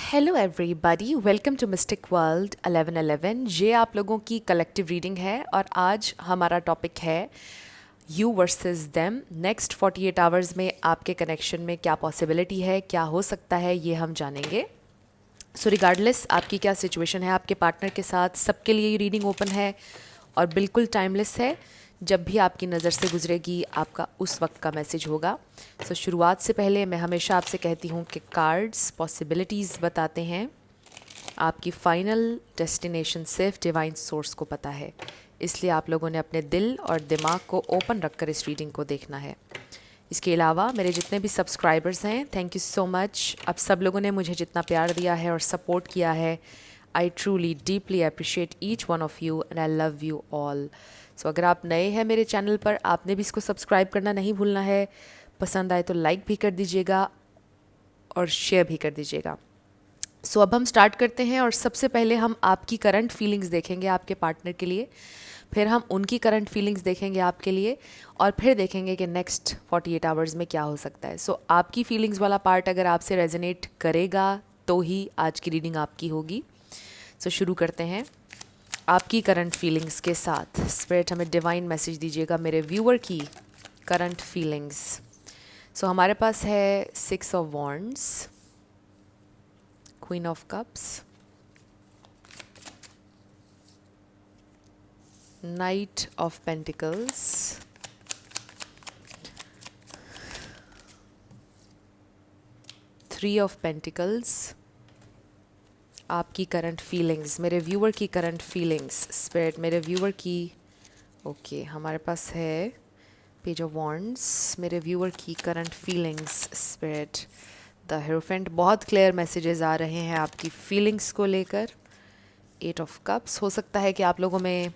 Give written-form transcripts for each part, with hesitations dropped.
Hello everybody, welcome to mystic world 1111। ये आप लोगों की कलेक्टिव रीडिंग है और आज हमारा टॉपिक है you versus them. Next 48 hours में आपके कनेक्शन में क्या पॉसिबिलिटी है, क्या हो सकता है, ये हम जानेंगे। सो रिगार्डलेस आपकी क्या सिचुएशन है आपके पार्टनर के साथ, सबके लिए ये रीडिंग ओपन है और बिल्कुल टाइमलेस है। जब भी आपकी नज़र से गुजरेगी आपका उस वक्त का मैसेज होगा। सो शुरुआत से पहले मैं हमेशा आपसे कहती हूँ कि कार्ड्स पॉसिबिलिटीज़ बताते हैं, आपकी फाइनल डेस्टिनेशन सिर्फ डिवाइन सोर्स को पता है। इसलिए आप लोगों ने अपने दिल और दिमाग को ओपन रखकर इस रीडिंग को देखना है। इसके अलावा मेरे जितने भी सब्सक्राइबर्स हैं, थैंक यू सो मच। अब सब लोगों ने मुझे जितना प्यार दिया है और सपोर्ट किया है, I truly deeply appreciate each one of you and I love you all. So अगर आप नए हैं मेरे चैनल पर, आपने भी इसको सब्सक्राइब करना नहीं भूलना है। पसंद आए तो लाइक भी कर दीजिएगा और शेयर भी कर दीजिएगा। सो अब हम स्टार्ट करते हैं और सबसे पहले हम आपकी करंट फीलिंग्स देखेंगे आपके पार्टनर के लिए, फिर हम उनकी करंट फीलिंग्स देखेंगे आपके लिए और फिर देखेंगे कि नेक्स्ट 48 आवर्स में क्या हो सकता है। सो आपकी फीलिंग्स वाला पार्ट अगर आपसे रेजोनेट करेगा तो ही आज की रीडिंग आपकी होगी। सो शुरू करते हैं आपकी करंट फीलिंग्स के साथ। स्पिरिट हमें डिवाइन मैसेज दीजिएगा मेरे व्यूअर की करंट फीलिंग्स। सो हमारे पास है 6 of wands, queen of cups, night of pentacles, 3 of pentacles. आपकी करंट फीलिंग्स, मेरे व्यूअर की करंट फीलिंग्स, स्पिरिट मेरे व्यूअर की। ओके हमारे पास है पेज ऑफ वॉन्ड्स, मेरे व्यूअर की current feelings, spirit the hierophant. बहुत क्लियर मैसेजेस आ रहे हैं आपकी फीलिंग्स को लेकर। 8 ऑफ कप्स, हो सकता है कि आप लोगों में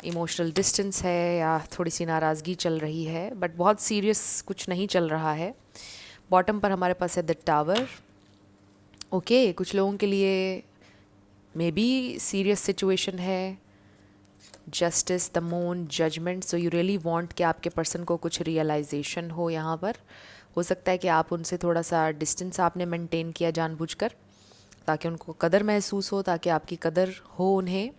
इमोशनल डिस्टेंस है या थोड़ी सी नाराज़गी चल रही है, बट बहुत सीरियस कुछ नहीं चल रहा है। बॉटम पर हमारे पास है द टावर। ओके कुछ लोगों के लिए मे बी सीरियस सिचुएशन है, justice, the moon, judgment. So you really want कि आपके पर्सन को कुछ रियलाइजेशन हो यहाँ पर। हो सकता है कि आप उनसे थोड़ा सा डिस्टेंस आपने मेंटेन किया जानबूझकर, ताकि उनको कदर महसूस हो, ताकि आपकी कदर हो उन्हें।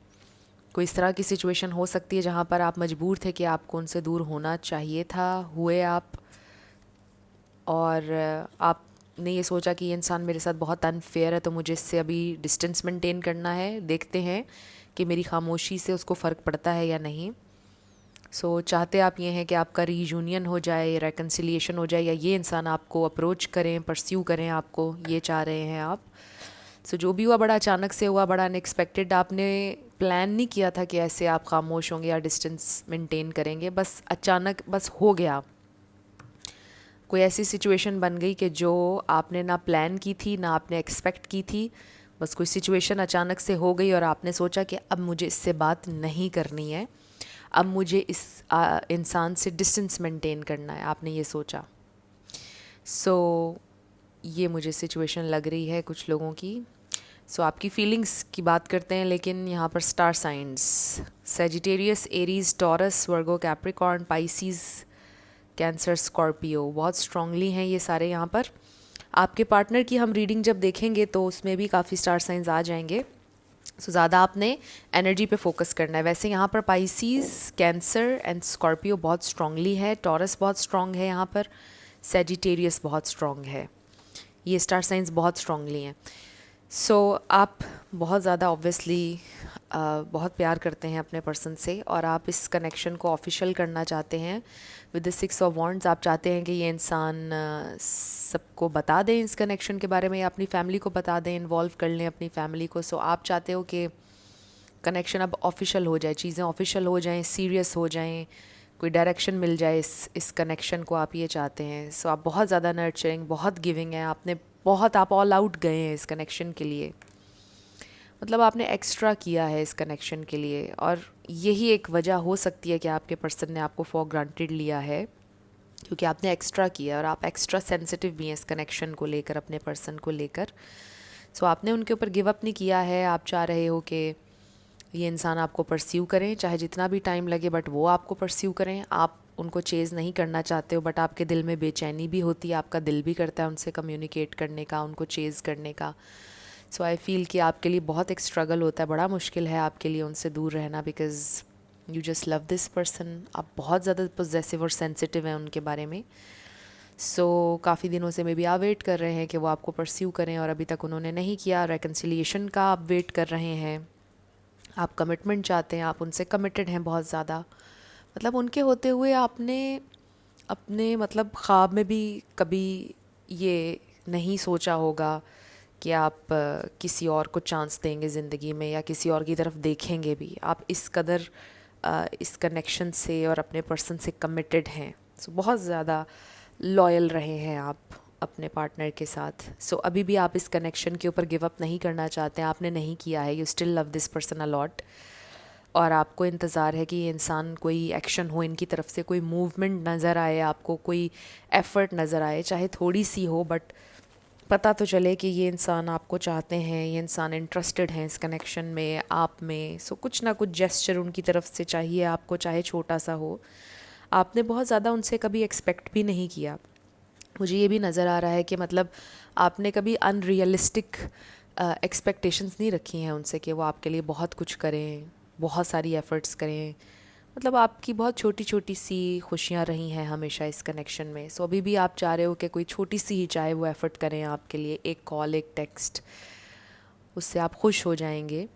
कोई इस तरह की सिचुएशन हो सकती है जहाँ पर आप मजबूर थे कि आपको उनसे दूर होना चाहिए था, हुए आप, और आपने ये सोचा कि ये इंसान मेरे साथ बहुत अनफेयर है तो मुझे इससे अभी डिस्टेंस मेंटेन करना है। देखते हैं कि मेरी खामोशी से उसको फ़र्क पड़ता है या नहीं। सो चाहते आप ये हैं कि आपका रीयूनियन हो जाए, रेकन्सिलिएशन हो जाए, या ये इंसान आपको अप्रोच करें, परस्यू करें आपको, ये चाह रहे हैं आप। सो जो भी हुआ बड़ा अचानक से हुआ, बड़ा अनएक्सपेक्टेड। आपने प्लान नहीं किया था कि ऐसे आप खामोश होंगे या डिस्टेंस मेंटेन करेंगे, बस अचानक बस हो गया। कोई ऐसी सिचुएशन बन गई कि जो आपने ना प्लान की थी ना आपने एक्सपेक्ट की थी। बस कोई सिचुएशन अचानक से हो गई और आपने सोचा कि अब मुझे इससे बात नहीं करनी है, अब मुझे इस इंसान से डिस्टेंस मेंटेन करना है, आपने ये सोचा। सो ये मुझे सिचुएशन लग रही है कुछ लोगों की। सो आपकी फीलिंग्स की बात करते हैं, लेकिन यहाँ पर star science, Sagittarius, Aries, Taurus, Virgo, Capricorn, Pisces, Cancer, Scorpio, बहुत स्ट्रांगली हैं ये सारे यहाँ पर। आपके पार्टनर की हम रीडिंग जब देखेंगे तो उसमें भी काफ़ी स्टार साइंस आ जाएंगे। सो ज़्यादा आपने एनर्जी पे फोकस करना है। वैसे यहाँ पर पाइसीज़, कैंसर एंड स्कॉर्पियो बहुत स्ट्रांगली है, टॉरस बहुत स्ट्रांग है यहाँ पर, सेजिटेरियस बहुत स्ट्रांग है, ये स्टार साइंस बहुत स्ट्रांगली हैं। सो आप बहुत ज़्यादा ऑब्वियसली बहुत प्यार करते हैं अपने पर्सन से और आप इस कनेक्शन को ऑफिशियल करना चाहते हैं विद द 6 ऑफ वॉन्ड्स। आप चाहते हैं कि ये इंसान सबको बता दें इस कनेक्शन के बारे में, या अपनी फैमिली को बता दें, इन्वॉल्व कर लें अपनी फैमिली को। सो आप चाहते हो कि कनेक्शन अब ऑफिशियल हो जाए, चीज़ें ऑफिशियल हो जाएं, सीरियस हो जाएं, कोई डायरेक्शन मिल जाए इस कनेक्शन को, आप ये चाहते हैं। सो आप बहुत ज़्यादा नर्चरिंग, बहुत गिविंग हैं, आप ऑल आउट गए हैं इस कनेक्शन के लिए। मतलब आपने एक्स्ट्रा किया है इस कनेक्शन के लिए, और यही एक वजह हो सकती है कि आपके पर्सन ने आपको फॉर ग्रांटेड लिया है, क्योंकि आपने एक्स्ट्रा किया और आप एक्स्ट्रा सेंसिटिव भी हैं इस कनेक्शन को लेकर, अपने पर्सन को लेकर। सो आपने उनके ऊपर गिव अप नहीं किया है। आप चाह रहे हो कि ये इंसान आपको परस्यू करें, चाहे जितना भी टाइम लगे, बट वो आपको परस्यू करें। आप उनको चेज़ नहीं करना चाहते हो, बट आपके दिल में बेचैनी भी होती है, आपका दिल भी करता है उनसे कम्युनिकेट करने का, उनको चेज़ करने का। सो आई फील कि आपके लिए बहुत एक स्ट्रगल होता है, बड़ा मुश्किल है आपके लिए उनसे दूर रहना, because you just love this person. आप बहुत ज़्यादा पॉजेसिव और सेंसिटिव हैं उनके बारे में। सो काफ़ी दिनों से मे बी आप वेट कर रहे हैं कि वो आपको परस्यू करें, और अभी तक उन्होंने नहीं किया। रेकन्सिलिएशन का आप वेट कर रहे हैं, आप कमिटमेंट चाहते हैं, आप उनसे कमिटेड हैं बहुत ज़्यादा। मतलब उनके होते हुए आपने अपने मतलब ख्वाब में भी कभी ये नहीं सोचा होगा कि आप किसी और को चांस देंगे ज़िंदगी में, या किसी और की तरफ देखेंगे भी। आप इस कदर इस कनेक्शन से और अपने पर्सन से कमिटेड हैं। सो बहुत ज़्यादा लॉयल रहे हैं आप अपने पार्टनर के साथ। सो अभी भी आप इस कनेक्शन के ऊपर गिव अप नहीं करना चाहते हैं, आपने नहीं किया है। You still love this person a lot, और आपको इंतज़ार है कि ये इंसान कोई एक्शन हो इनकी तरफ से, कोई मूवमेंट नज़र आए आपको, कोई एफ़र्ट नज़र आए, चाहे थोड़ी सी हो, बट पता तो चले कि ये इंसान आपको चाहते हैं, ये इंसान इंटरेस्टेड हैं इस कनेक्शन में, आप में। सो कुछ ना कुछ जेस्चर उनकी तरफ से चाहिए आपको, चाहे छोटा सा हो। आपने बहुत ज़्यादा उनसे कभी एक्सपेक्ट भी नहीं किया। मुझे ये भी नज़र आ रहा है कि मतलब आपने कभी अनरियलिस्टिक एक्सपेक्टेशंस नहीं रखी हैं उनसे कि वो आपके लिए बहुत कुछ करें, बहुत सारी एफ़र्ट्स करें। मतलब आपकी बहुत छोटी छोटी सी खुशियाँ रही हैं हमेशा इस कनेक्शन में। सो अभी भी आप चाह रहे हो कि कोई छोटी सी ही चाहे वो एफ़र्ट करें आपके लिए, एक कॉल, एक टेक्स्ट, उससे आप खुश हो जाएंगे।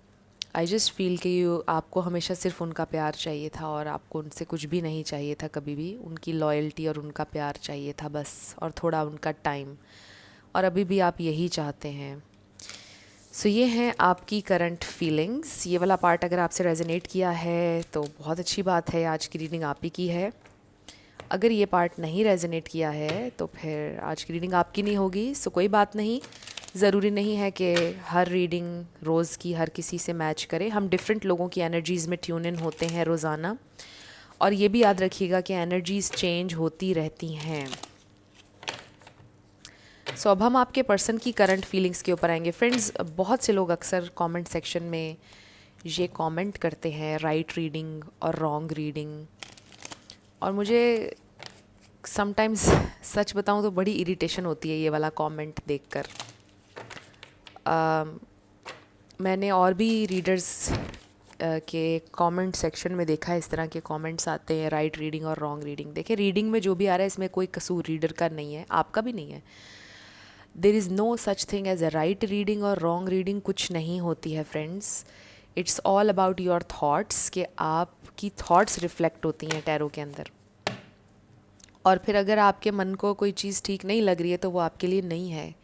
आई जस्ट फील कि आपको हमेशा सिर्फ उनका प्यार चाहिए था, और आपको उनसे कुछ भी नहीं चाहिए था कभी भी। उनकी लॉयल्टी और उनका प्यार चाहिए था बस, और थोड़ा उनका टाइम, और अभी भी आप यही चाहते हैं। सो ये हैं आपकी करंट फीलिंग्स। ये वाला पार्ट अगर आपसे रेजोनेट किया है तो बहुत अच्छी बात है, आज की रीडिंग आप ही की है। अगर ये पार्ट नहीं रेजोनेट किया है तो फिर आज की रीडिंग आपकी नहीं होगी। सो कोई बात नहीं, ज़रूरी नहीं है कि हर रीडिंग रोज़ की हर किसी से मैच करे। हम डिफरेंट लोगों की एनर्जीज़ में ट्यून इन होते हैं रोज़ाना, और ये भी याद रखिएगा कि एनर्जीज़ चेंज होती रहती हैं। सो अब हम आपके पर्सन की करंट फीलिंग्स के ऊपर आएंगे। फ्रेंड्स, बहुत से लोग अक्सर कमेंट सेक्शन में ये कमेंट करते हैं, राइट रीडिंग और रॉन्ग रीडिंग, और मुझे समटाइम्स सच बताऊं तो बड़ी इरिटेशन होती है ये वाला कमेंट देखकर। मैंने और भी रीडर्स के कमेंट सेक्शन में देखा है, इस तरह के कमेंट्स आते हैं, राइट रीडिंग और रॉन्ग रीडिंग। देखिए, रीडिंग में जो भी आ रहा है इसमें कोई कसूर रीडर का नहीं है, आपका भी नहीं है। There is no such thing as a right reading और रॉन्ग रीडिंग, कुछ नहीं होती है friends. It's all about your thoughts, कि आपकी थाट्स रिफ्लेक्ट होती हैं टैरो के अंदर। और फिर अगर आपके मन को कोई चीज़ ठीक नहीं लग रही है तो वो आपके लिए नहीं है।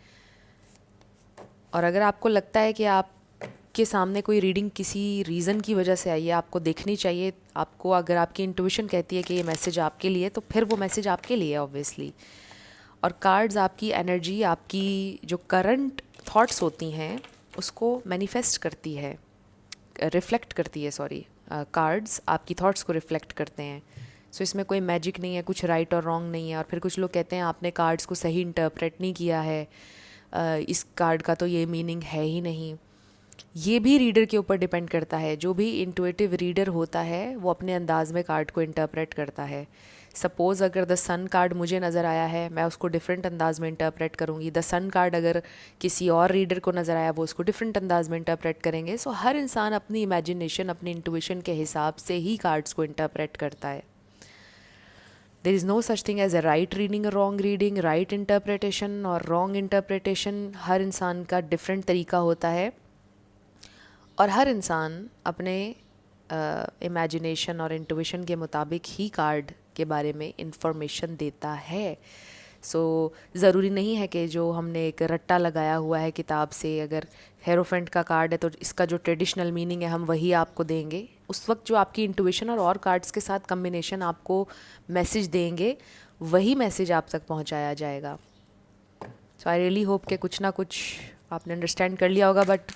और अगर आपको लगता है कि आपके सामने कोई रीडिंग किसी रीज़न की वजह से आई है, आपको देखनी चाहिए, आपको अगर आपकी इंट्यूशन कहती है कि ये मैसेज आपके लिए, तो फिर वो मैसेज आपके लिए है ऑब्वियसली। और कार्ड्स आपकी एनर्जी, आपकी जो करंट थॉट्स होती हैं उसको मैनिफेस्ट करती है, रिफ्लेक्ट करती है, सॉरी। कार्ड्स आपकी थॉट्स को रिफ्लेक्ट करते हैं। सो इसमें कोई मैजिक नहीं है, कुछ राइट और रॉन्ग नहीं है। और फिर कुछ लोग कहते हैं आपने कार्ड्स को सही इंटरप्रेट नहीं किया है, इस कार्ड का तो ये मीनिंग है ही नहीं। ये भी रीडर के ऊपर डिपेंड करता है। जो भी इंट्यूटिव रीडर होता है वो अपने अंदाज में कार्ड को इंटरप्रेट करता है। सपोज़ अगर द सन कार्ड मुझे नज़र आया है, मैं उसको डिफरेंट अंदाज में इंटरप्रेट करूँगी। द सन कार्ड अगर किसी और रीडर को नज़र आया, वो उसको डिफरेंट अंदाज में इंटरप्रेट करेंगे। सो हर इंसान अपनी इमेजिनेशन, अपनी इंट्यूशन के हिसाब से ही कार्ड्स को इंटरप्रेट करता है। There is no such thing as a right reading, wrong reading, right interpretation और रॉन्ग इंटरप्रिटेशन। हर इंसान का डिफरेंट तरीका होता है, और हर इंसान अपने इमेजिनेशन और इंट्यूशन के मुताबिक ही कार्ड के बारे में इंफॉर्मेशन देता है। सो ज़रूरी नहीं है कि जो हमने एक रट्टा लगाया हुआ है किताब से, अगर हेरोफेंट का कार्ड है तो इसका जो ट्रेडिशनल मीनिंग है हम वही आपको देंगे। उस वक्त जो आपकी इंट्यूशन और कार्ड्स के साथ कम्बिनेशन आपको मैसेज देंगे, वही मैसेज आप तक पहुंचाया जाएगा। सो आई रियली होप कि कुछ ना कुछ आपने अंडरस्टैंड कर लिया होगा। बट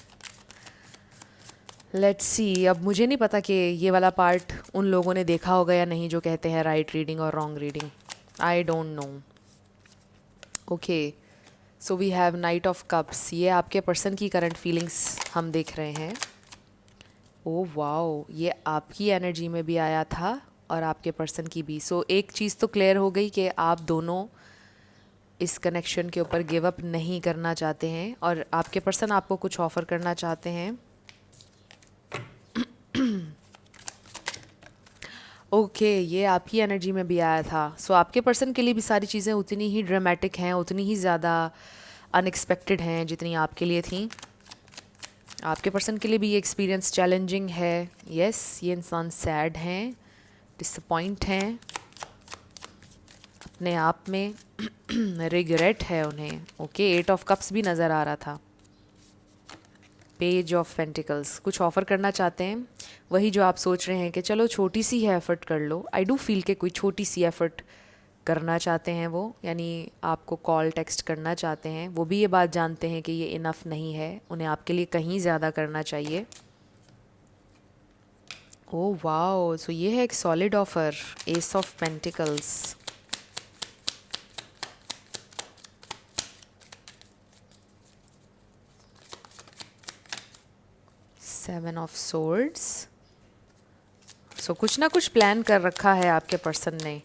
लेट्स सी, अब मुझे नहीं पता कि ये वाला पार्ट उन लोगों ने देखा होगा या नहीं जो कहते हैं राइट रीडिंग और wrong reading. I don't know. Okay, so we have knight of cups. ये आपके पर्सन की करंट फीलिंग्स हम देख रहे हैं। ओ वाओ, ये आपकी एनर्जी में भी आया था और आपके पर्सन की भी। सो एक चीज़ तो क्लियर हो गई कि आप दोनों इस कनेक्शन के ऊपर गिव अप नहीं करना चाहते हैं और आपके पर्सन आपको कुछ ऑफ़र करना चाहते हैं। ओके ये आपकी एनर्जी में भी आया था। सो आपके पर्सन के लिए भी सारी चीज़ें उतनी ही ड्रामेटिक हैं, उतनी ही ज़्यादा अनएक्सपेक्टेड हैं जितनी आपके लिए थी। आपके पर्सन के लिए भी ये एक्सपीरियंस चैलेंजिंग है। यस ये इंसान सैड हैं, डिसअपॉइंट हैं अपने आप में, रिग्रेट है उन्हें। ओके 8 ऑफ कप्स भी नज़र आ रहा था। पेज ऑफ पेंटिकल्स कुछ ऑफ़र करना चाहते हैं, वही जो आप सोच रहे हैं कि चलो छोटी सी है एफ़र्ट कर लो। आई डू फील कि कोई छोटी सी एफ़र्ट करना चाहते हैं वो, यानी आपको कॉल टेक्स्ट करना चाहते हैं। वो भी ये बात जानते हैं कि ये इनफ नहीं है, उन्हें आपके लिए कहीं ज़्यादा करना चाहिए। ओह वाओ, सो ये है एक solid offer, ace of pentacles. 7 of swords. So कुछ ना कुछ प्लान कर रखा है आपके पर्सन ने।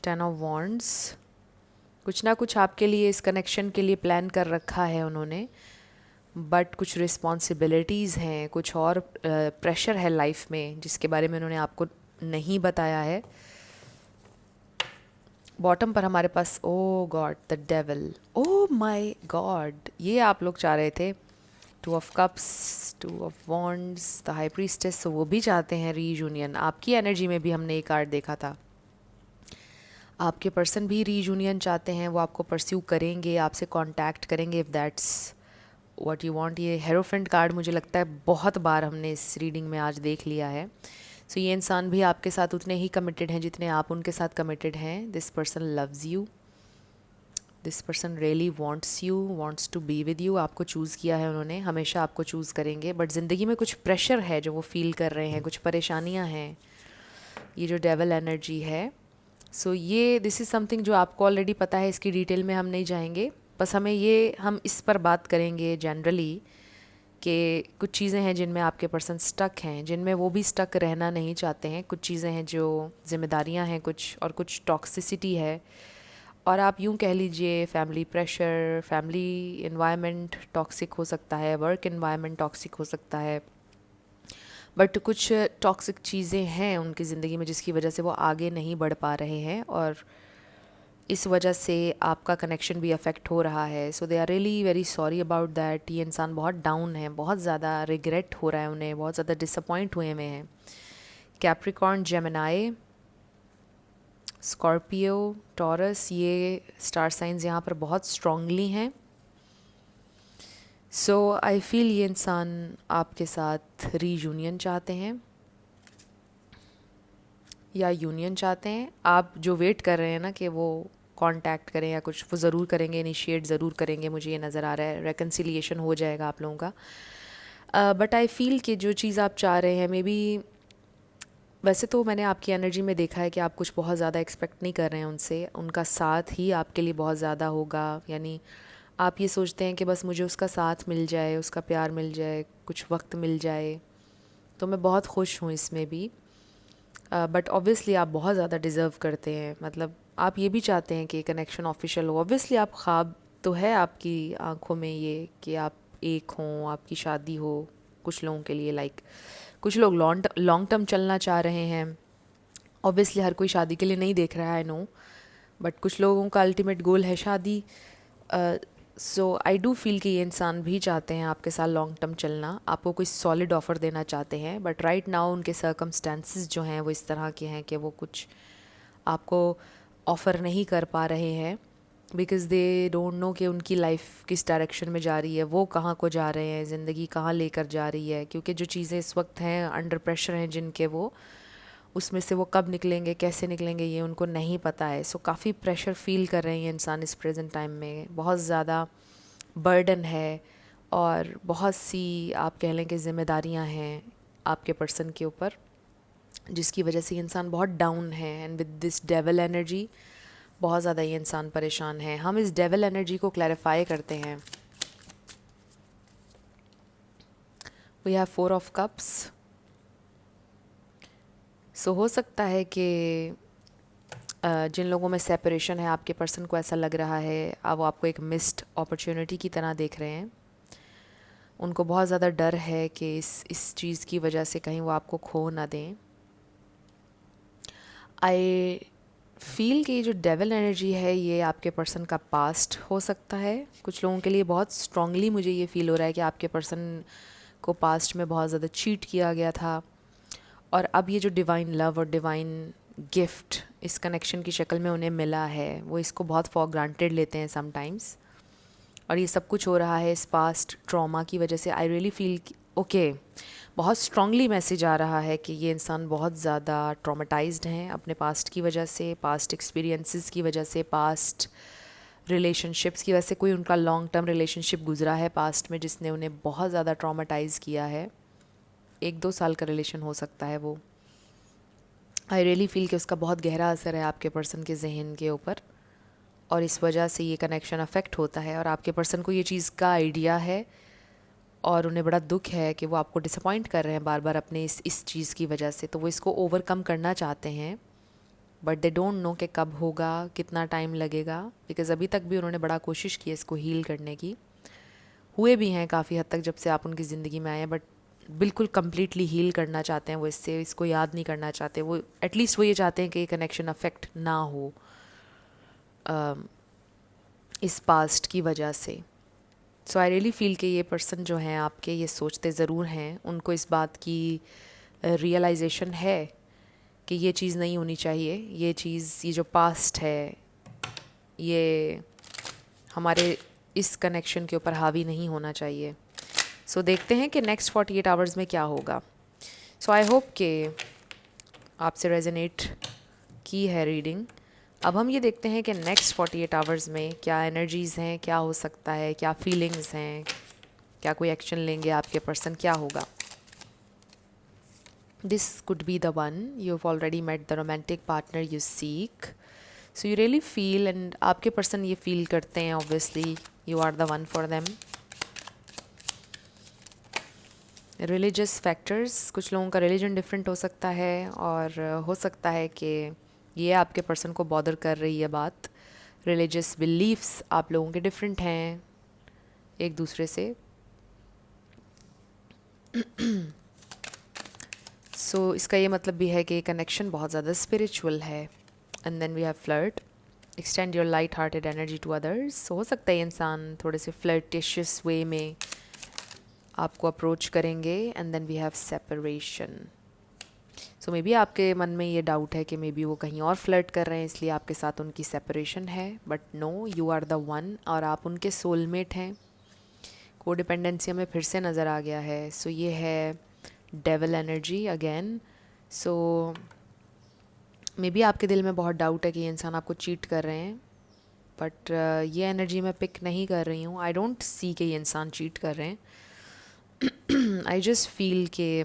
10 ऑफ वॉन्ड्स, कुछ ना कुछ आपके लिए इस कनेक्शन के लिए प्लान कर रखा है उन्होंने, बट कुछ रिस्पॉन्सिबिलिटीज़ हैं, कुछ और प्रेशर है लाइफ में जिसके बारे में उन्होंने आपको नहीं बताया है। बॉटम पर हमारे पास oh God the devil, oh my God, ये आप लोग चाह रहे थे। 2 of cups, 2 of wands, the high priestess, वो भी चाहते हैं रीयूनियन। आपकी एनर्जी में भी हमने एक कार्ड देखा था, आपके पर्सन भी रीयूनियन चाहते हैं, वो आपको परस्यू करेंगे, आपसे कांटेक्ट करेंगे if that's what you want. ये हेरोफेंट कार्ड मुझे लगता है बहुत बार हमने इस रीडिंग में आज देख लिया है। सो ये इंसान भी आपके साथ उतने ही कमिटेड हैं जितने आप उनके साथ कमिटेड हैं। This person loves you, this person really wants you, wants to be with you. आपको चूज़ किया है उन्होंने, हमेशा आपको चूज़ करेंगे, बट ज़िंदगी में कुछ प्रेशर है जो वो फील कर रहे हैं, कुछ परेशानियाँ हैं। ये जो डेविल एनर्जी है, सो ये दिस इज़ समथिंग जो आपको ऑलरेडी पता है, इसकी डिटेल में हम नहीं जाएंगे। बस हम इस पर बात करेंगे जनरली कि कुछ चीज़ें हैं जिनमें आपके पर्सन स्टक हैं, जिनमें वो भी स्टक रहना नहीं चाहते हैं। कुछ चीज़ें हैं जो जिम्मेदारियां हैं कुछ, और कुछ टॉक्सिसिटी है, और आप यूँ कह लीजिए family pressure, family environment toxic हो सकता है, वर्क इन्वायरमेंट टॉक्सिक हो सकता है, बट कुछ टॉक्सिक चीज़ें हैं उनकी ज़िंदगी में जिसकी वजह से वो आगे नहीं बढ़ पा रहे हैं, और इस वजह से आपका कनेक्शन भी अफेक्ट हो रहा है। So they are really very sorry about that. ये इंसान बहुत डाउन है, बहुत ज़्यादा रिग्रेट हो रहा है उन्हें, बहुत ज़्यादा डिसअपॉइंट हुए हैं। कैप्रिकॉर्न, जेमिनाई, स्कॉर्पियो, टॉरस, ये स्टार साइंस यहाँ पर बहुत स्ट्रांगली हैं। सो आई फील ये इंसान आपके साथ रीयूनियन चाहते हैं या यूनियन चाहते हैं। आप जो वेट कर रहे हैं ना कि वो कांटेक्ट करें या कुछ, वो ज़रूर करेंगे, इनिशिएट ज़रूर करेंगे, मुझे ये नज़र आ रहा है। रेकन्सिलिएशन हो जाएगा आप लोगों का। बट आई फील कि जो चीज़ आप चाह रहे हैं, मे बी, वैसे तो मैंने आपकी एनर्जी में देखा है कि आप कुछ बहुत ज़्यादा एक्सपेक्ट नहीं कर रहे हैं उनसे, उनका साथ ही आपके लिए बहुत ज़्यादा होगा। यानी आप ये सोचते हैं कि बस मुझे उसका साथ मिल जाए, उसका प्यार मिल जाए, कुछ वक्त मिल जाए, तो मैं बहुत खुश हूँ इसमें भी। बट ऑब्वियसली आप बहुत ज़्यादा डिज़र्व करते हैं, मतलब आप ये भी चाहते हैं कि कनेक्शन ऑफिशियल हो। ऑब्वियसली आप ख्वाब तो है आपकी आंखों में ये कि आप एक हों, आपकी शादी हो कुछ लोगों के लिए। लाइक कुछ लोग लॉन्ग टर्म चलना चाह रहे हैं। ऑब्वियसली हर कोई शादी के लिए नहीं देख रहा है, आई नो, बट कुछ लोगों का अल्टीमेट गोल है शादी। सो आई डू फील कि ये इंसान भी चाहते हैं आपके साथ लॉन्ग टर्म चलना, आपको कोई सॉलिड ऑफ़र देना चाहते हैं, बट राइट नाउ उनके सर्कमस्टेंसेस जो हैं वो इस तरह के हैं कि वो कुछ आपको ऑफ़र नहीं कर पा रहे हैं, बिकॉज़ दे डोंट नो कि उनकी लाइफ किस डायरेक्शन में जा रही है, वो कहाँ को जा रहे हैं, ज़िंदगी कहाँ लेकर जा रही है। क्योंकि जो चीज़ें इस वक्त हैं अंडर प्रेशर हैं जिनके, वो उसमें से वो कब निकलेंगे, कैसे निकलेंगे, ये उनको नहीं पता है। सो काफ़ी प्रेशर फील कर रहे हैं इंसान इस प्रेजेंट टाइम में, बहुत ज़्यादा बर्डन है, और बहुत सी आप कह लें कि ज़िम्मेदारियाँ हैं आपके पर्सन के ऊपर, जिसकी वजह से ये इंसान बहुत डाउन है। And with this devil energy बहुत ज़्यादा ये इंसान परेशान है। हम इस डेविल एनर्जी को क्लैरिफाई करते हैं। We have 4 of cups. So हो सकता है कि जिन लोगों में सेपरेशन है, आपके पर्सन को ऐसा लग रहा है वो आपको एक मिस्ड अपॉर्चुनिटी की तरह देख रहे हैं। उनको बहुत ज़्यादा डर है कि इस चीज़ की वजह से कहीं वो आपको खो ना दें। आई फील कि ये जो डेविल एनर्जी है ये आपके पर्सन का पास्ट हो सकता है। कुछ लोगों के लिए बहुत स्ट्रांगली मुझे ये फील हो रहा है कि आपके पर्सन को पास्ट में बहुत ज़्यादा चीट किया गया था, और अब ये जो डिवाइन लव और डिवाइन गिफ्ट इस कनेक्शन की शक्ल में उन्हें मिला है, वो इसको बहुत फॉर ग्रांटेड लेते हैं समटाइम्स। और ये सब कुछ हो रहा है इस पास्ट ट्रॉमा की वजह से। आई रियली फील ओके, बहुत स्ट्रांगली मैसेज आ रहा है कि ये इंसान बहुत ज़्यादा ट्रॉमेटाइज्ड हैं अपने पास्ट की वजह से, पास्ट एक्सपीरियंसेस की वजह से, पास्ट रिलेशनशिप्स की वजह से। कोई उनका लॉन्ग टर्म रिलेशनशिप गुजरा है पास्ट में जिसने उन्हें बहुत ज़्यादा ट्रॉमेटाइज़ किया है। 1-2 साल का रिलेशन हो सकता है वो। आई रियली फील कि उसका बहुत गहरा असर है आपके पर्सन के जहन के ऊपर, और इस वजह से ये कनेक्शन अफेक्ट होता है। और आपके पर्सन को ये चीज़ का आइडिया है और उन्हें बड़ा दुख है कि वो आपको डिसअपॉइंट कर रहे हैं बार बार अपने इस चीज़ की वजह से। तो वो इसको ओवरकम करना चाहते हैं, बट दे डोंट नो कि कब होगा, कितना टाइम लगेगा। बिकॉज़ अभी तक भी उन्होंने बड़ा कोशिश की है इसको हील करने की, हुए भी हैं काफ़ी हद तक जब से आप उनकी ज़िंदगी में आए हैं, बट बिल्कुल कम्प्लीटली हील करना चाहते हैं वो इसको याद नहीं करना चाहते। वो एटलीस्ट वो ये चाहते हैं कि ये कनेक्शन अफेक्ट ना हो इस पास्ट की वजह से। सो आई रियली फील कि ये पर्सन जो हैं आपके, ये सोचते ज़रूर हैं, उनको इस बात की रियलाइजेशन है कि ये चीज़ नहीं होनी चाहिए। ये जो पास्ट है ये हमारे इस कनेक्शन के ऊपर हावी नहीं होना चाहिए। सो देखते हैं कि नेक्स्ट 48 आवर्स में क्या होगा। सो आई होप कि आपसे रेजोनेट की है रीडिंग। अब हम ये देखते हैं कि नेक्स्ट 48 आवर्स में क्या एनर्जीज़ हैं, क्या हो सकता है, क्या फीलिंग्स हैं, क्या कोई एक्शन लेंगे आपके पर्सन, क्या होगा। This could be the one you have already met the romantic partner you seek. So you really feel, and आपके पर्सन ये फील करते हैं obviously you are the one for them. Religious factors, कुछ लोगों का religion different हो सकता है, और हो सकता है कि ये आपके पर्सन को बॉदर कर रही है बात। रिलीजियस बिलीफ्स आप लोगों के डिफरेंट हैं एक दूसरे से। सो इसका ये मतलब भी है कि कनेक्शन बहुत ज़्यादा स्पिरिचुअल है। And then we have flirt, extend your light hearted energy to others. हो सकता है इंसान थोड़े से फ्लर्टिशियस वे में आपको अप्रोच करेंगे। And then we have separation. So maybe आपके मन में ये डाउट है कि मे बी वो कहीं और फ्लर्ट कर रहे हैं इसलिए आपके साथ उनकी सेपरेशन है, but no, you are the one और आप उनके सोलमेट हैं। कोडिपेंडेंसी हमें फिर से नज़र आ गया है। सो ये है डेविल एनर्जी अगेन। सो मे बी आपके दिल में बहुत डाउट है कि ये इंसान आपको चीट कर रहे हैं, बट ये एनर्जी मैं पिक नहीं कर रही हूँ। आई डोंट सी कि ये इंसान चीट कर रहे हैं। आई जस्ट फील कि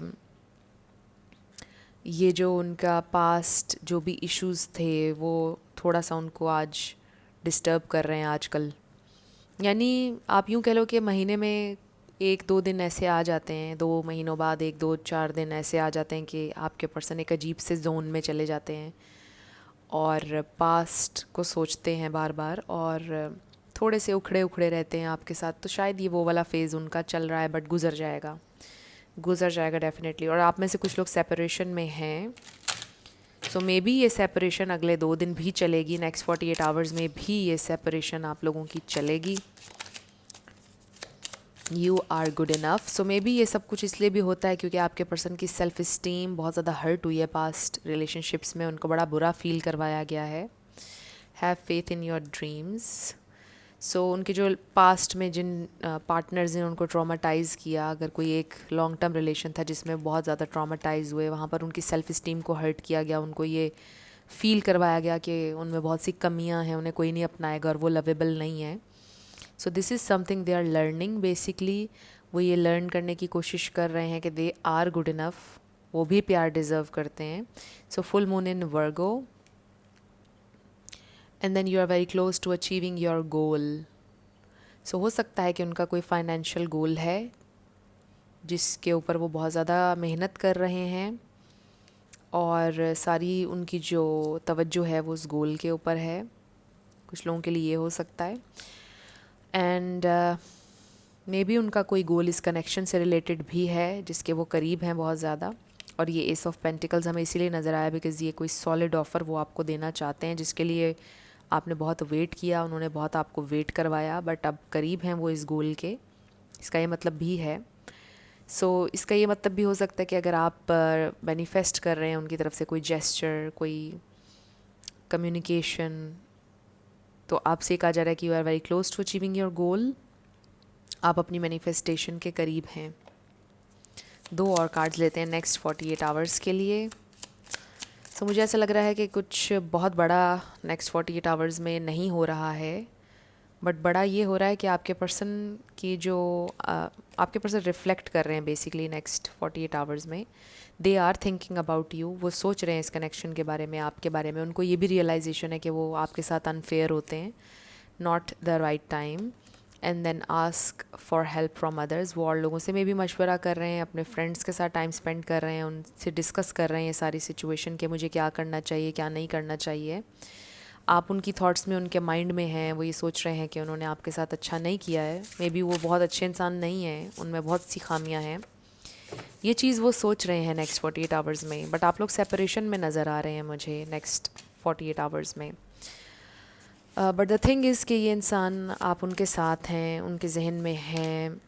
ये जो उनका पास्ट जो भी इश्यूज़ थे वो थोड़ा सा उनको आज डिस्टर्ब कर रहे हैं आजकल। यानी आप यूँ कह लो कि महीने में 1-2 दिन ऐसे आ जाते हैं, 2 महीनों बाद 1-2-4 दिन ऐसे आ जाते हैं कि आपके पर्सन एक अजीब से जोन में चले जाते हैं और पास्ट को सोचते हैं बार बार, और थोड़े से उखड़े उखड़े रहते हैं आपके साथ। तो शायद ये वो वाला फ़ेज़ उनका चल रहा है, बट गुज़र जाएगा डेफिनेटली। और आप में से कुछ लोग सेपरेशन में हैं, सो मे बी ये सेपरेशन अगले 2 दिन भी चलेगी। नेक्स्ट 48 आवर्स में भी ये सेपरेशन आप लोगों की चलेगी। You are good enough. So maybe ये सब कुछ इसलिए भी होता है क्योंकि आपके पर्सन की सेल्फ इस्टीम बहुत ज़्यादा हर्ट हुई है पास्ट रिलेशनशिप्स में, उनको बड़ा बुरा फील करवाया गया है। Have faith in your dreams. So उनके जो पास्ट में जिन पार्टनर्स ने उनको ट्रॉमाटाइज़ किया, अगर कोई एक लॉन्ग टर्म रिलेशन था जिसमें बहुत ज़्यादा ट्रॉमाटाइज़ हुए, वहाँ पर उनकी सेल्फ इस्टीम को हर्ट किया गया, उनको ये फील करवाया गया कि उनमें बहुत सी कमियां हैं, उन्हें कोई नहीं अपनाएगा और वो लवेबल नहीं है। So this is something they are learning basically. वो ये लर्न करने की कोशिश कर रहे हैं कि दे आर गुड इनफ, वो भी प्यार डिज़र्व करते हैं। So full moon in Virgo, and then you are very close to achieving your goal. So हो सकता है कि उनका कोई फाइनेंशियल गोल है जिसके ऊपर वो बहुत ज़्यादा मेहनत कर रहे हैं, और सारी उनकी जो तवज्जो है वो उस गोल के ऊपर है। कुछ लोगों के लिए ये हो सकता है। एंड मे बी उनका कोई गोल इस कनेक्शन से रिलेटेड भी है जिसके वो करीब हैं बहुत ज़्यादा। और ये एस ऑफ पेंटिकल्स हमें इसीलिए नज़र आया बिकॉज़ ये कोई सॉलिड ऑफ़र वो आपको देना चाहते हैं जिसके लिए आपने बहुत वेट किया, उन्होंने बहुत आपको वेट करवाया, बट अब करीब हैं वो इस गोल के। इसका ये मतलब भी है। इसका ये मतलब भी हो सकता है कि अगर आप मैनिफेस्ट कर रहे हैं उनकी तरफ से कोई जेस्चर, कोई कम्युनिकेशन, तो आपसे कहा जा रहा है कि you are very close to achieving your goal. आप अपनी मैनिफेस्टेशन के करीब हैं। 2 और कार्ड्स लेते हैं नेक्स्ट 48 आवर्स के लिए। मुझे ऐसा लग रहा है कि कुछ बहुत बड़ा नेक्स्ट 48 आवर्स में नहीं हो रहा है, बट बड़ा ये हो रहा है कि आपके पर्सन की जो आपके पर्सन रिफ्लेक्ट कर रहे हैं बेसिकली नेक्स्ट 48 आवर्स में। They are thinking about you, वो सोच रहे हैं इस कनेक्शन के बारे में, आपके बारे में। उनको ये भी रियलाइजेशन है कि वो आपके साथ अनफेयर होते हैं, not the right time. And then ask for help from others. वो और लोगों से में भी मशवरा कर रहे हैं, अपने फ्रेंड्स के साथ टाइम स्पेंड कर रहे हैं, उनसे डिस्कस कर रहे हैं ये सारी सिचुएशन कि मुझे क्या करना चाहिए, क्या नहीं करना चाहिए। आप उनकी थॉट्स में, उनके माइंड में हैं, वो ये सोच रहे हैं कि उन्होंने आपके साथ अच्छा नहीं किया है। मे बी वो बहुत अच्छे इंसान नहीं हैं, उनमें बहुत सी खामियां हैं। ये चीज़ वो सोच रहे हैं नेक्स्ट 48 आवर्स में, बट आप लोग सेपरेशन में नज़र आ रहे हैं मुझे नेक्स्ट 48 आवर्स में। बट द थिंग इज़ कि ये इंसान, आप उनके साथ हैं, उनके जहन में हैं,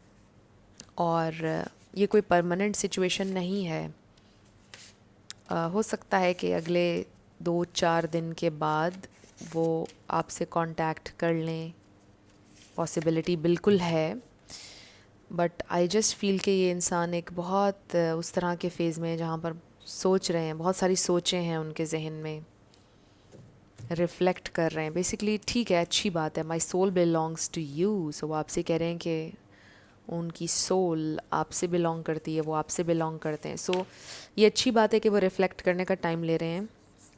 और ये कोई परमानेंट सिचुएशन नहीं है। हो सकता है कि अगले 2-4 दिन के बाद वो आपसे कांटेक्ट कर लें, पॉसिबिलिटी बिल्कुल है। बट आई जस्ट फील कि ये इंसान एक बहुत उस तरह के फ़ेज़ में है जहाँ पर सोच रहे हैं, बहुत सारी सोचें हैं उनके जहन में, रिफ़्लेक्ट कर रहे हैं बेसिकली। ठीक है, अच्छी बात है, my soul belongs to you. So वो आपसे कह रहे हैं कि उनकी सोल आपसे बिलोंग करती है, वो आपसे बिलोंग करते हैं। ये अच्छी बात है कि वो रिफ़्लेक्ट करने का टाइम ले रहे हैं,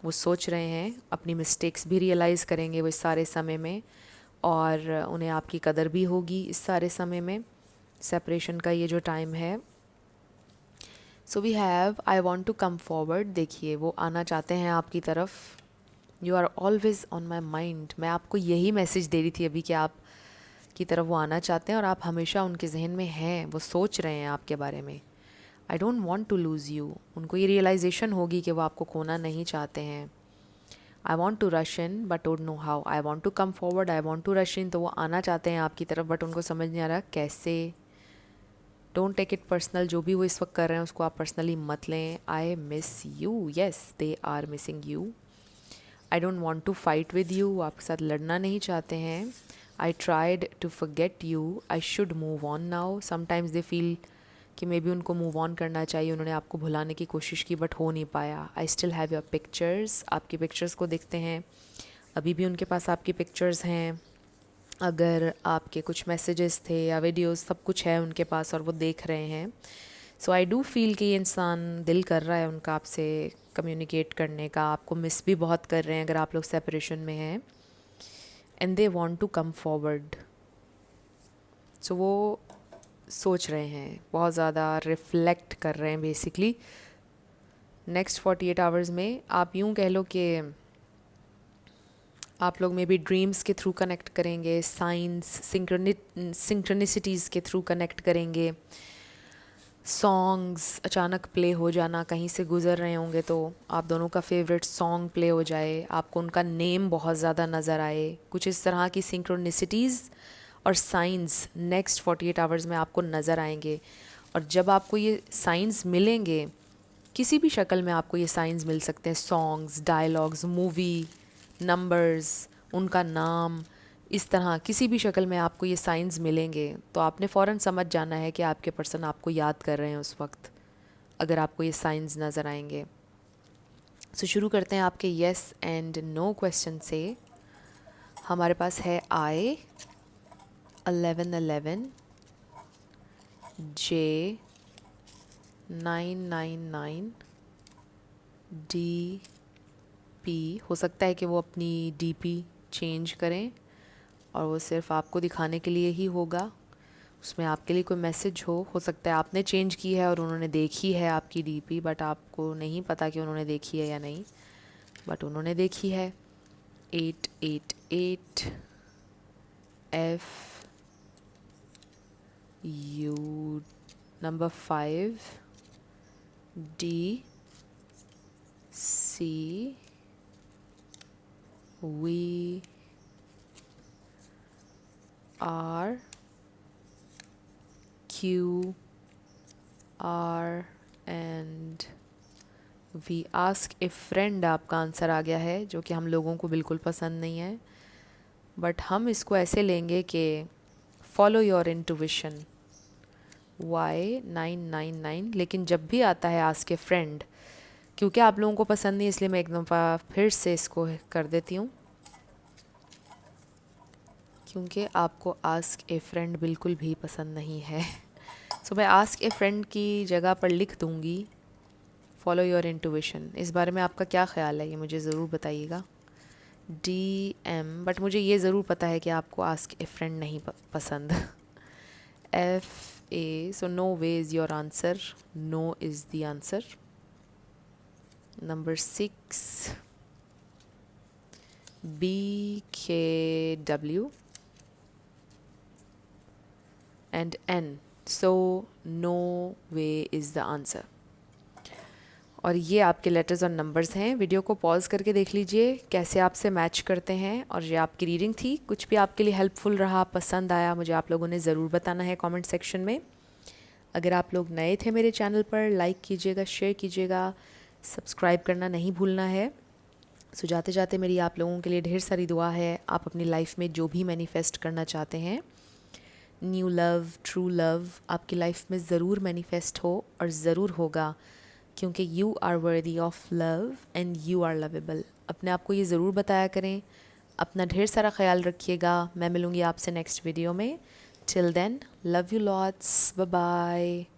वो सोच रहे हैं, अपनी मिस्टेक्स भी रियलाइज़ करेंगे वो इस सारे समय में, और उन्हें आपकी कदर भी होगी इस सारे समय में, सेपरेशन का ये जो टाइम है। We have I want to come forward. देखिए, वो आना चाहते हैं आपकी तरफ। You are always on my mind. मैं आपको यही मैसेज दे रही थी अभी कि आप की तरफ वो आना चाहते हैं और आप हमेशा उनके जहन में हैं, वो सोच रहे हैं आपके बारे में। I don't want to lose you. उनको ये रियलाइजेशन होगी कि वो आपको खोना नहीं चाहते हैं। I want to rush in but don't know how. I want to come forward, I want to rush in. तो वो आना चाहते हैं आपकी तरफ, बट उनको समझ नहीं आ रहा कैसे। डोंट टेक इट पर्सनल, जो भी वो इस वक्त कर रहे हैं उसको आप पर्सनली मत लें। I miss you, yes they are missing you. I don't want to fight with you, आपके साथ लड़ना नहीं चाहते हैं। I tried to forget you, I should move on now. Sometimes they feel कि मे बी उनको मूव ऑन करना चाहिए, उन्होंने आपको भुलाने की कोशिश की बट हो नहीं पाया। I still have your pictures, आपकी पिक्चर्स को देखते हैं, अभी भी उनके पास आपकी पिक्चर्स हैं। अगर आपके कुछ मैसेजेस थे या वीडियोस, सब कुछ है उनके पास और वो देख रहे हैं। आई डू फील कि ये इंसान दिल कर रहा है उनका आपसे कम्युनिकेट करने का, आपको मिस भी बहुत कर रहे हैं अगर आप लोग सेपरेशन में हैं। And they want to come forward. वो सोच रहे हैं, बहुत ज़्यादा रिफ्लेक्ट कर रहे हैं बेसिकली नेक्स्ट 48 आवर्स में। आप यूँ कह लो कि आप लोग में भी ड्रीम्स के थ्रू कनेक्ट करेंगे, साइंस, सिंक्रोनिसिटीज़ के थ्रू कनेक्ट करेंगे। सॉन्ग्स अचानक प्ले हो जाना, कहीं से गुज़र रहे होंगे तो आप दोनों का फेवरेट सॉन्ग प्ले हो जाए, आपको उनका नेम बहुत ज़्यादा नज़र आए। कुछ इस तरह की सिंक्रोनिसिटीज़ और साइंस नेक्स्ट 48 आवर्स में आपको नज़र आएंगे। और जब आपको ये साइंस मिलेंगे, किसी भी शक्ल में आपको ये साइंस मिल सकते हैं, सॉन्ग्स, डायलॉग्स, मूवी, नंबर्स, उनका नाम, इस तरह किसी भी शक्ल में आपको ये साइंस मिलेंगे तो आपने फ़ौरन समझ जाना है कि आपके पर्सन आपको याद कर रहे हैं उस वक्त, अगर आपको ये साइंस नज़र आएंगे। शुरू करते हैं आपके येस एंड नो क्वेश्चन से। हमारे पास है आई, 1111, जे, 999, डी पी। हो सकता है कि वो अपनी डीपी चेंज करें और वो सिर्फ आपको दिखाने के लिए ही होगा। उसमें आपके लिए कोई मैसेज हो सकता है आपने चेंज की है और उन्होंने देखी है आपकी डीपी, बट आपको नहीं पता कि उन्होंने देखी है या नहीं, बट उन्होंने देखी है। 888 F U number 5 D C V R Q R and we ask a friend आपका आंसर आ गया है, जो कि हम लोगों को बिल्कुल पसंद नहीं है, बट हम इसको ऐसे लेंगे कि फॉलो योर इंटुइशन Y999। लेकिन जब भी आता है आस्क ए फ्रेंड, क्योंकि आप लोगों को पसंद नहीं, इसलिए मैं एक दफ़ा फिर से इसको कर देती हूँ, क्योंकि आपको आस्क ए फ्रेंड बिल्कुल भी पसंद नहीं है। सो मैं आस्क ए फ्रेंड की जगह पर लिख दूँगी फॉलो योर इंटुइशन। इस बारे में आपका क्या ख्याल है, ये मुझे ज़रूर बताइएगा। DM, बट मुझे ये ज़रूर पता है कि आपको आस्क ए फ्रेंड नहीं पसंद। FA, so no way is your answer, no is the answer. Number 6 BKW and N, so no way is the answer। और ये आपके लेटर्स और नंबर्स हैं। वीडियो को पॉज करके देख लीजिए कैसे आपसे मैच करते हैं। और ये आपकी रीडिंग थी, कुछ भी आपके लिए हेल्पफुल रहा, पसंद आया, मुझे आप लोगों ने ज़रूर बताना है कमेंट सेक्शन में। अगर आप लोग नए थे मेरे चैनल पर, लाइक कीजिएगा, शेयर कीजिएगा, सब्सक्राइब करना नहीं भूलना है। सो जाते जाते मेरी आप लोगों के लिए ढेर सारी दुआ है। आप अपनी लाइफ में जो भी मैनिफेस्ट करना चाहते हैं, न्यू लव, ट्रू लव, आपकी लाइफ में ज़रूर मैनिफेस्ट हो और ज़रूर होगा, क्योंकि you are worthy of love and you are lovable. अपने आप को ये ज़रूर बताया करें। अपना ढेर सारा ख्याल रखिएगा। मैं मिलूँगी आपसे नेक्स्ट वीडियो में। Till then, love you lots, bye bye.